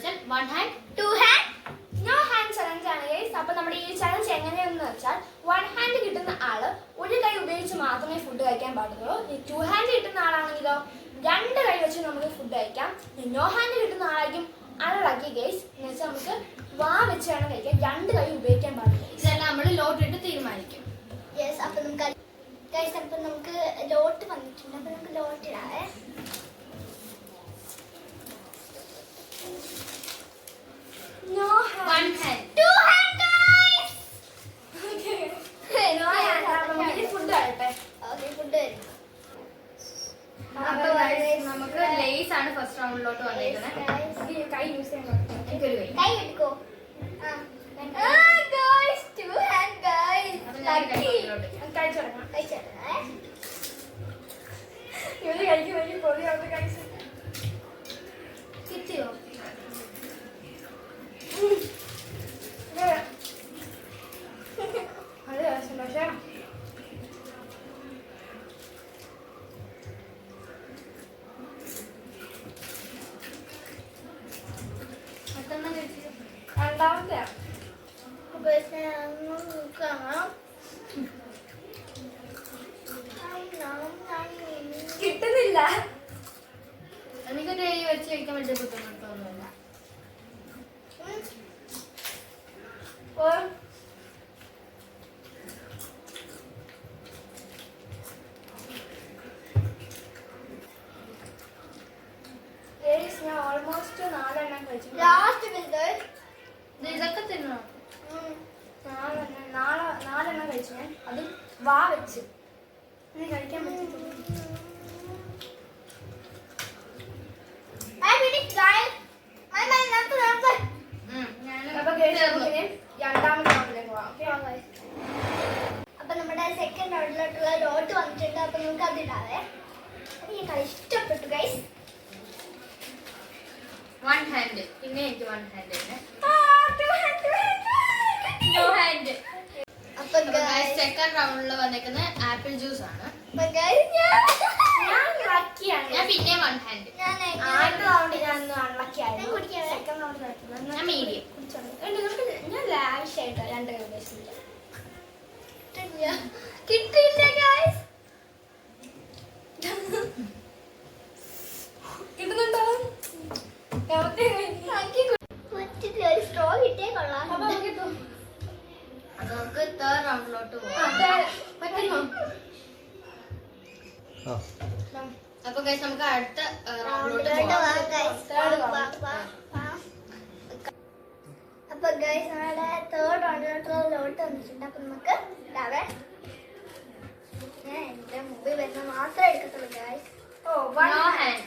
വെച്ചാൽ one hand two hand no hand challenge ആണ് guys. അപ്പൊ നമ്മുടെ ഈ ചലഞ്ച് എങ്ങനെയാണെന്ന് വെച്ചാൽ വൺ ഹാൻഡ് കിട്ടുന്ന ആള് ഒരു കൈ ഉപയോഗിച്ച് മാത്രമേ ഫുഡ് കഴിക്കാൻ പാടുള്ളൂ. ഈ ടു ഹാൻഡ് കിട്ടുന്ന ആളാണെങ്കിലോ രണ്ട് കൈ വെച്ച് നമുക്ക് ഫുഡ് കഴിക്കാം. നോ ഹാൻഡ് കിട്ടുന്ന ആളായിരിക്കും അൺലക്കി ഗൈസ്. എന്ന് വെച്ചാൽ നമുക്ക് വാ വെച്ച് വേണം കഴിക്കാൻ, രണ്ട് കൈ ഉപയോഗിക്കാൻ പാടില്ല. ഇതെല്ലാം നമ്മൾ ലോട്ടിട്ട് തീരുമാനിക്കും. യെസ്. അപ്പൊ നമുക്ക് ലോട്ട് വന്നിട്ടുണ്ട്. അപ്പൊ നമുക്ക് ലോട്ട് ഇടാവേ. No hand. One hand. Two hand guys. Okay. No hand. നമുക്ക് ഫുഡ് കഴിയട്ടെ. Okay, ഫുഡ് കഴിക്കാം. അപ്പോൾ നമുക്ക് ലേസ് ആണ് ഫസ്റ്റ് റൗണ്ടിലോട്ട് വന്നിരിക്കുന്നത്. കൈ യൂസ് ചെയ്യാൻ കൈ എടുക്കോ. Guys two hand guys. കഴിച്ചോളാം. ഇവര് കഴിക്കുമെങ്കിൽ പൊളിയാവുന്ന കഴിച്ചു കിട്ടിയോ? അത് പക്ഷേ രണ്ടാമത്തെ കിട്ടുന്നില്ല. എനിക്കൊരു കൈ വെച്ച് കഴിക്കാൻ വലിയ ബുദ്ധിമുട്ടൊന്നുമില്ല. ഞാൻ ഓൾമോസ്റ്റ് 4 എണ്ണം കഴിച്ചു. ഇതൊക്കെ തിന്നണം. 4 എണ്ണം കഴിച്ചു ഞാൻ. അത് വാ വെച്ച് കഴിക്കാൻ പറ്റില്ല. രണ്ടാമത്തെ റൗണ്ടിലേക്ക് പോവാം. അപ്പൊ നമ്മുടെ സെക്കൻഡ് റൗണ്ടിലോട്ടുള്ള ലോട്ട് വന്നിട്ടുണ്ട്. അപ്പൊ നമുക്ക് അതിടാവേ. എനിക്ക് കളി ഇഷ്ടപ്പെട്ടു ഗൈസ്. One hand. പിന്നെ എനിക്ക് വൺ ഹാൻഡ് സെക്കൻഡ് റൗണ്ടിൽ വന്നേക്കുന്ന ആപ്പിൾ ജ്യൂസ് ആണ്. ഞാൻ പിന്നെ വൺ ഹാൻഡ്. ആദ്യത്തെ റൗണ്ടിൽ ഞാൻ അൺലക്കി ആയിരുന്നു. സെക്കൻഡ് റൗണ്ടിൽ ഞാൻ മീഡിയം. ഞാൻ ലാവിഷായിട്ട് രണ്ട് കൈ ഉപയോഗിച്ചില്ല. കിട്ടില്ല ഗൈസ്. കിട്ടുന്നുണ്ടോ? സ്ട്രോ കിട്ടിയേ കൊള്ളാം. നമുക്ക് തേർഡ് റൗണ്ടിലോട്ട് പോകാം. അപ്പൊ ഗൈസ് നമുക്ക് അടുത്ത റൗണ്ടിലോട്ട് പോകാം. അപ്പൊ ഗൈസ് നമ്മുടെ തേർഡ് റൗണ്ടിലോട്ടുള്ള ലോട്ട് വന്നിട്ടുണ്ട്. അപ്പൊ നമുക്ക് ഇടാവേ. ഞാൻ എന്റെ മുമ്പിൽ വരുന്ന മാത്രമേ എടുക്കത്തുള്ളൂ guys. One hand.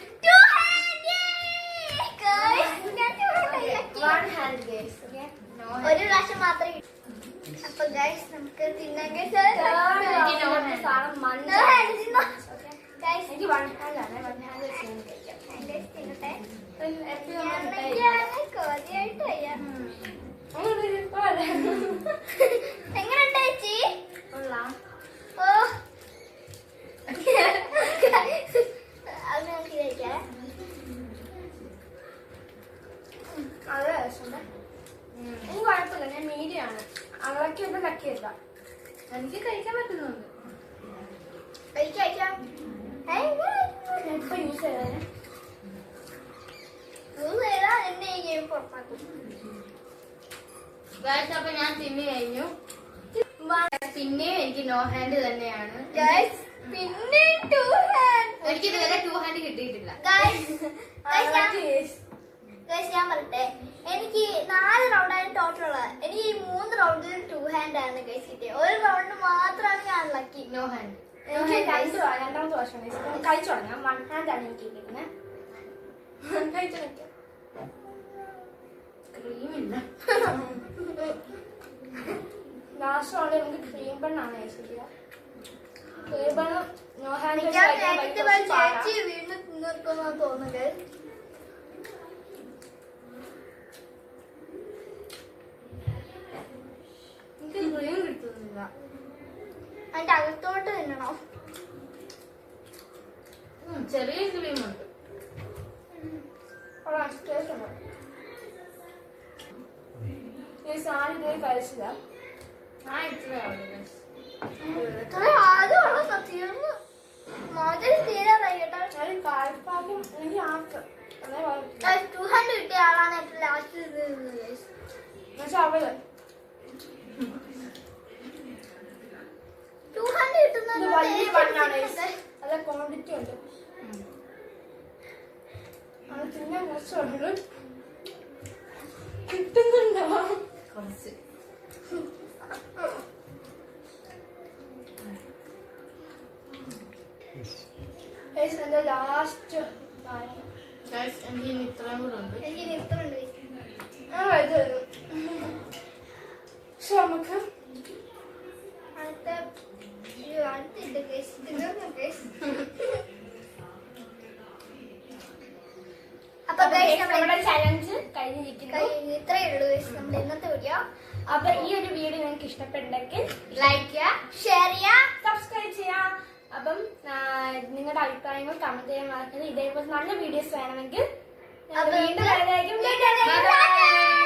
One hand guys. ഒരു പ്രാവശ്യം മാത്രമേ. അപ്പൊ ഗൈസ് നമുക്ക് തിന്നാൻ എനിക്ക് വൺ ഹാൻഡ് ആണ്. വൺ ഹാൻഡ് വെച്ച് കഴിക്കാം. തിന്നട്ടെ. എങ്ങനെയുണ്ട് ചേച്ചി? ഓ അത് നമുക്ക് കഴിക്കാം. അത് എനിക്ക് കുഴപ്പമില്ല. ഞാൻ മീഡിയം ആണ്. അവളൊക്കെ ലക്കിയല്ല. എനിക്ക് കഴിക്കാൻ പറ്റുന്നുണ്ട്. കഴിക്കാം. ഇപ്പൊ യൂസ് ചെയ്തേ എന്നെ ഈ ഗെയിം പുറത്താക്കും. അപ്പൊ ഞാൻ തിന്നു കഴിഞ്ഞു. പിന്നെയും എനിക്ക് നോ ഹാൻഡ് തന്നെയാണ്. പിന്നെ ടു ഹാൻഡ്. എനിക്ക് ഇതുവരെ ടു ഹാൻഡ് കിട്ടിയിട്ടില്ല. ഞാൻ പറട്ടെ, എനിക്ക് 4 റൗണ്ടാണ് ടോട്ടൽ ഉള്ളത്. എനിക്ക് ഈ 3 റൗണ്ടിൽ ടു ഹാൻഡ് ആണ് ഗൈസ് കിട്ടിയത്. ഒരു റൗണ്ട് മാത്രമാണ് ഞാൻ അൺലക്കി. No hand. രണ്ടാമത്തെ വർഷം കഴിച്ചു തുടങ്ങാം. വൺ ഹാൻഡ് ആണ് എനിക്ക് കിട്ടുന്നത്. ക്രീമില്ല. ലാസ്റ്റ് റൗണ്ടിൽ നമുക്ക് ക്രീം ബണ്ണാണ് കഴിച്ചിട്ടില്ല. ക്രീം ബണ്ണ് നോ ഹാൻഡ് ചേച്ചി വീണ്ടും തിന്നിർക്കുന്ന തോന്നുന്നത്. എനിക്ക് ക്രീം കിട്ടുന്നില്ല. അതിന്റെ അകത്തോട്ട് തിന്നണോ? ചെറിയ ക്രീമുണ്ട്. സാധനം ഇതുവരെ കഴിച്ചില്ല. ആദ്യമുള്ള സത്യം മോചന തീരാറായി കേട്ടോ. ഞാൻ കാൽപ്പാക്കും എനിക്ക് ആക്ക് 200 കിട്ടിയ ആളാണ് ഏറ്റവും ലാസ്റ്റ് പക്ഷെ അവള് 200 ഇത് വലിയ ബണ്ണാണ്, നല്ല ക്വാണ്ടിറ്റി ഉണ്ട്. അത് തിന്നാൻ കുറച്ചുണ്ട്. കിട്ടുന്നുണ്ടോ? എന്റെ ലാസ്റ്റ് എനിക്ക് ഇത്ര ഉണ്ട്. പക്ഷെ നമുക്ക് അപ്പൊ നമ്മുടെ ചലഞ്ച് കഴിഞ്ഞിരിക്കുന്നു. ഇത്രയേ ഉള്ളൂ നമ്മുടെ ഇന്നത്തെ വീഡിയോ. അപ്പൊ ഈ ഒരു വീഡിയോ നിങ്ങൾക്ക് ഇഷ്ടപ്പെട്ടെങ്കിൽ ലൈക്ക് ചെയ്യുക, ഷെയർ ചെയ്യുക, സബ്സ്ക്രൈബ് ചെയ്യാം. അപ്പം നിങ്ങളുടെ അഭിപ്രായങ്ങൾ കമന്റ് ചെയ്യാൻ മറക്കരുത്. ഇതേപോലെ നല്ല വീഡിയോസ് വേണമെങ്കിൽ വീണ്ടും Bye.